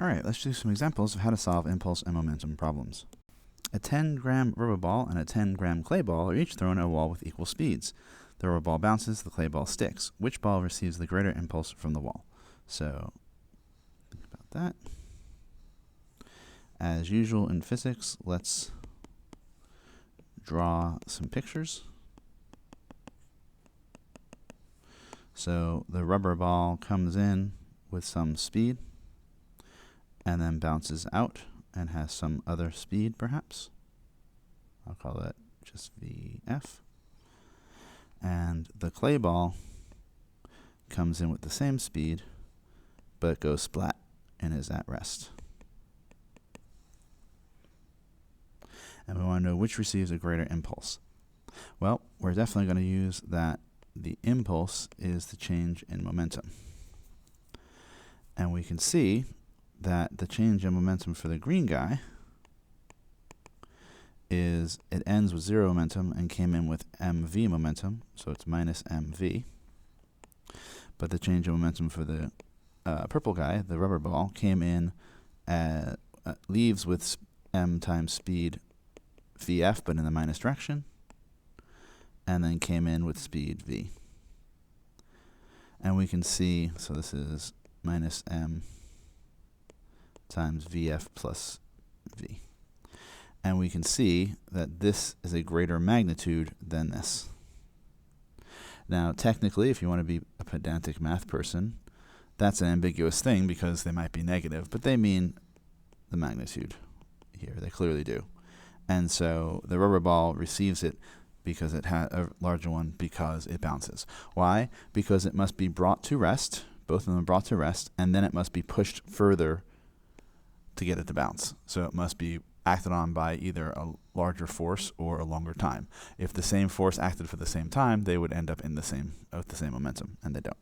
Alright, let's do some examples of how to solve impulse and momentum problems. A 10-gram rubber ball and a 10-gram clay ball are each thrown at a wall with equal speeds. The rubber ball bounces, the clay ball sticks. Which ball receives the greater impulse from the wall? So, think about that. As usual in physics, let's draw some pictures. So, the rubber ball comes in with some speed and then bounces out and has some other speed, perhaps. I'll call that just VF. And the clay ball comes in with the same speed, but goes splat and is at rest. And we want to know which receives a greater impulse. Well, we're definitely going to use that the impulse is the change in momentum. And we can see that the change in momentum for the green guy is it ends with 0 momentum and came in with mv momentum, so it's minus mv. But the change in momentum for the purple guy, the rubber ball, came in leaves with m times speed vf, but in the minus direction, and then came in with speed v. And we can see, so this is minus m times vf plus v. And we can see that this is a greater magnitude than this. Now, technically, if you want to be a pedantic math person, that's an ambiguous thing because they might be negative, but they mean the magnitude here. They clearly do. And so the rubber ball receives it because it has a larger one because it bounces. Why? Because it must be brought to rest, both of them are brought to rest, and then it must be pushed further to get it to bounce. So it must be acted on by either a larger force or a longer time. If the same force acted for the same time, they would end up in the same with the same momentum, and they don't.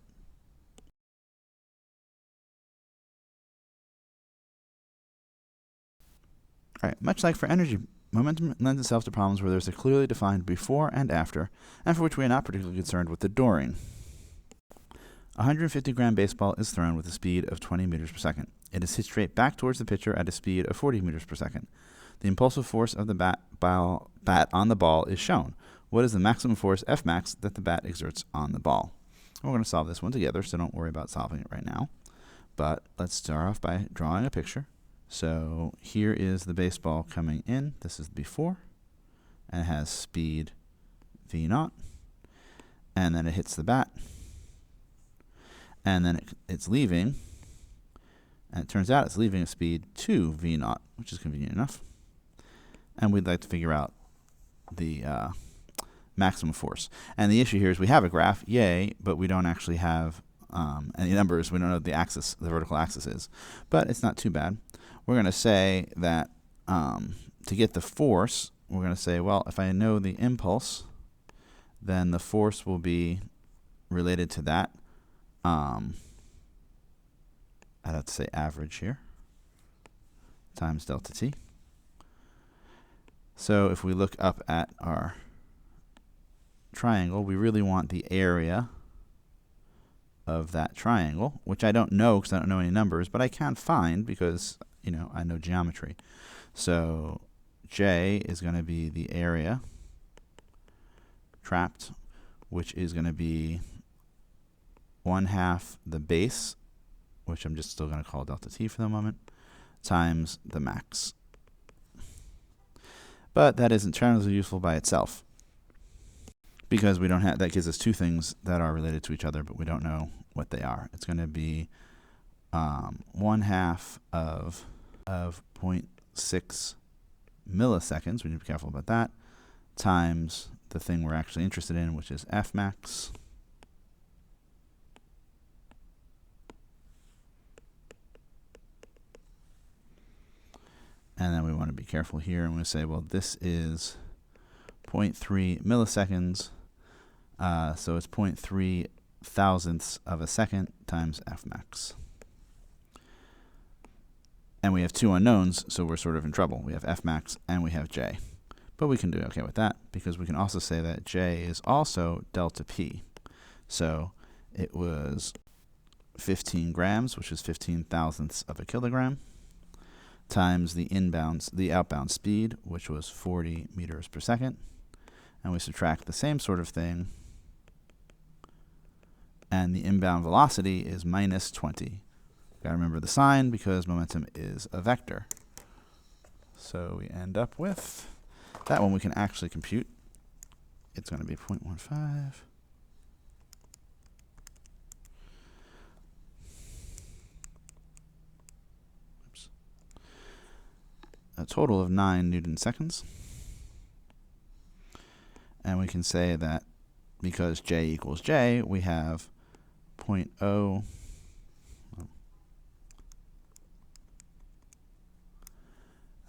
All right, much like for energy, momentum lends itself to problems where there's a clearly defined before and after, and for which we are not particularly concerned with the during. A 150-gram baseball is thrown with a speed of 20 meters per second. It is hit straight back towards the pitcher at a speed of 40 meters per second. The impulsive force of the bat on the ball is shown. What is the maximum force, F max, that the bat exerts on the ball? We're going to solve this one together, so don't worry about solving it right now. But let's start off by drawing a picture. So here is the baseball coming in. This is before, and it has speed v naught. And then it hits the bat. And then it's leaving. And it turns out it's leaving a speed 2 v naught, which is convenient enough. And we'd like to figure out the maximum force. And the issue here is we have a graph, yay, but we don't actually have any numbers. We don't know what the axis, the vertical axis is. But it's not too bad. We're going to say that to get the force, we're going to say, well, if I know the impulse, then the force will be related to that. I'd have to say average here, times delta t. So if we look up at our triangle, we really want the area of that triangle, which I don't know because I don't know any numbers, but I can find because, you know, I know geometry. So J is going to be the area trapped, which is going to be 1/2 the base, which I'm just still going to call delta t for the moment, times the max. But that isn't terribly useful by itself because we don't have, that gives us two things that are related to each other, but we don't know what they are. It's going to be 1/2 of 0.6 milliseconds, we need to be careful about that, times the thing we're actually interested in, which is F max. And then we want to be careful here, and we say, well, this is 0.3 milliseconds, so it's 0.3 thousandths of a second times F max. And we have two unknowns, so we're sort of in trouble. We have F max and we have J. But we can do okay with that because we can also say that J is also delta P. So it was 15 grams, which is 15 thousandths of a kilogram. times the outbound speed, which was 40 meters per second. And we subtract the same sort of thing, and the inbound velocity is minus 20. Gotta remember the sign because momentum is a vector. So we end up with that one we can actually compute. It's going to be 0.15. Oops. A total of 9 Newton seconds. And we can say that because J equals J, we have 0.0. All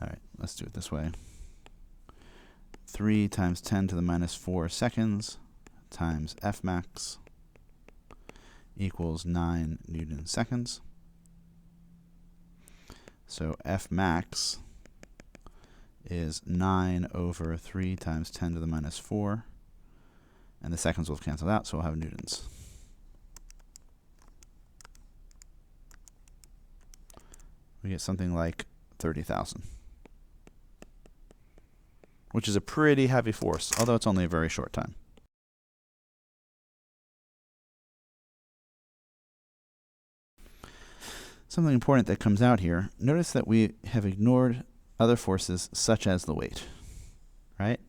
right, let's do it this way. 3 times 10 to the minus 4 seconds times F max equals 9 Newton seconds. So F max is 9 over 3 times 10 to the minus 4. And the seconds will cancel out, so we'll have newtons. We get something like 30,000. Which is a pretty heavy force, although it's only a very short time. Something important that comes out here, notice that we have ignored other forces such as the weight, right?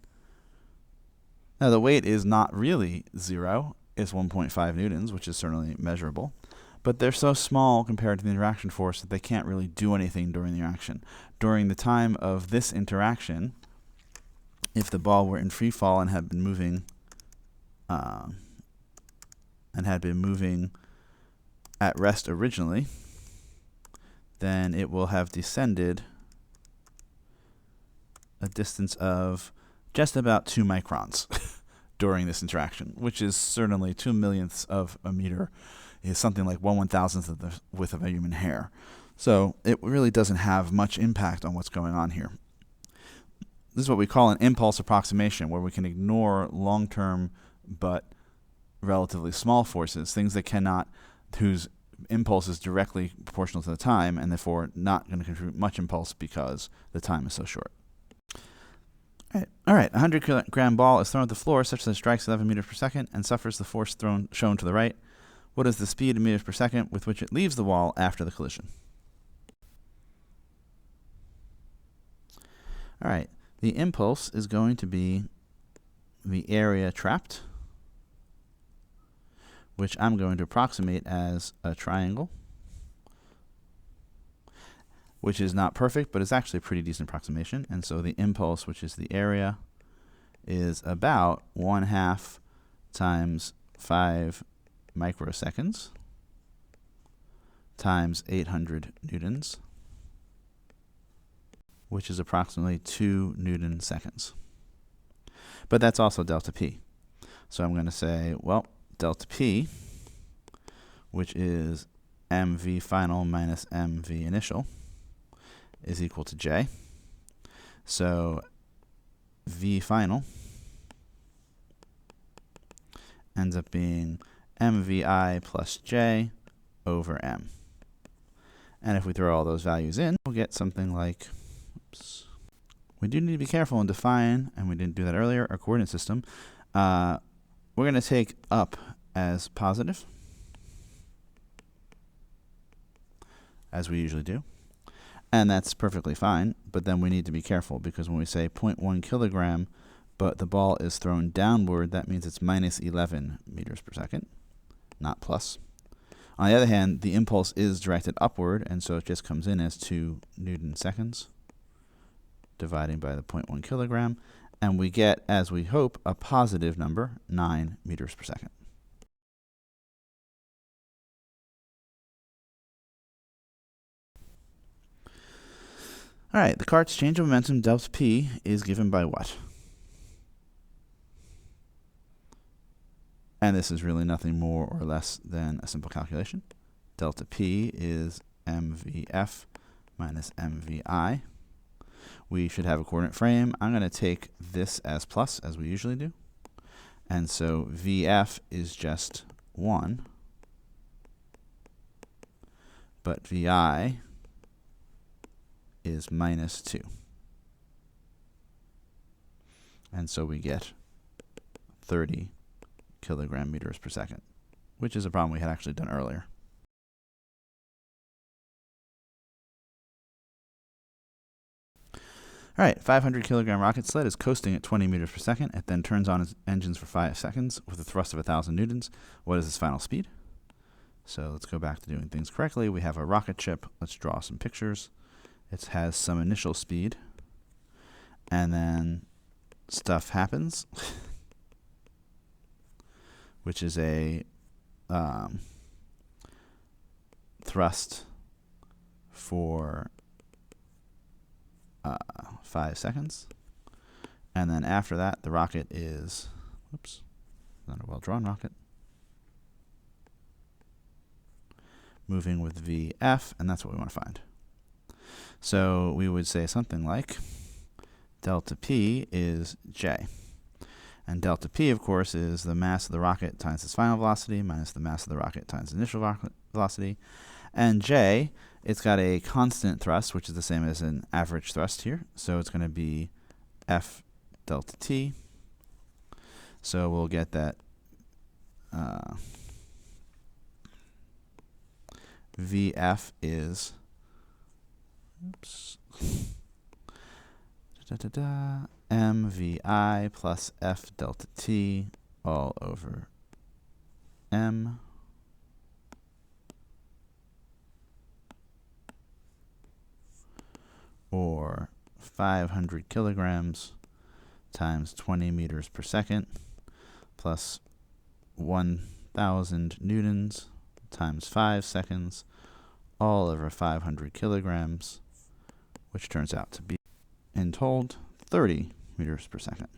Now the weight is not really 0, it's 1.5 newtons, which is certainly measurable, but they're so small compared to the interaction force that they can't really do anything during the interaction. During the time of this interaction, if the ball were in free fall and had been moving at rest originally, then it will have descended a distance of just about 2 microns during this interaction, which is certainly 2 millionths of a meter, is something like 1/1000th of the width of a human hair. So it really doesn't have much impact on what's going on here. This is what we call an impulse approximation, where we can ignore long-term but relatively small forces, things that whose impulse is directly proportional to the time, and therefore not going to contribute much impulse because the time is so short. All right, a 100-kilogram ball is thrown at the floor such that it strikes 11 meters per second and suffers the force shown to the right. What is the speed in meters per second with which it leaves the wall after the collision? All right, the impulse is going to be the area trapped, which I'm going to approximate as a triangle, which is not perfect, but it's actually a pretty decent approximation. And so the impulse, which is the area, is about 1/2 times 5 microseconds times 800 newtons, which is approximately 2 Newton seconds. But that's also delta P. So I'm going to say, well, delta P, which is mv final minus mv initial, is equal to J. So V final ends up being mvi plus J over m. And if we throw all those values in, we'll get something like, oops. We do need to be careful and define, and we didn't do that earlier, our coordinate system. We're going to take up as positive, as we usually do. And that's perfectly fine, but then we need to be careful, because when we say 0.1 kilogram, but the ball is thrown downward, that means it's minus 11 meters per second, not plus. On the other hand, the impulse is directed upward, and so it just comes in as 2 Newton seconds, dividing by the 0.1 kilogram, and we get, as we hope, a positive number, 9 meters per second. All right, the cart's change of momentum, delta P, is given by what? And this is really nothing more or less than a simple calculation. Delta P is mvf minus mvi. We should have a coordinate frame. I'm going to take this as plus, as we usually do. And so vf is just 1, but vi is minus 2. And so we get 30 kilogram meters per second, which is a problem we had actually done earlier. All right, 500 kilogram rocket sled is coasting at 20 meters per second. It then turns on its engines for 5 seconds with a thrust of 1,000 newtons. What is its final speed? So let's go back to doing things correctly. We have a rocket ship. Let's draw some pictures. It has some initial speed, and then stuff happens, which is a thrust for 5 seconds. And then after that, the rocket is, oops, not a well-drawn rocket, moving with VF, and that's what we want to find. So we would say something like delta P is J. And delta P, of course, is the mass of the rocket times its final velocity minus the mass of the rocket times the initial velocity. And J, it's got a constant thrust, which is the same as an average thrust here. So it's going to be F delta T. So we'll get that VF is mvi plus F delta T all over M or 500 kilograms times 20 meters per second plus 1,000 newtons times 5 seconds all over 500 kilograms, which turns out to be, in total, 30 meters per second.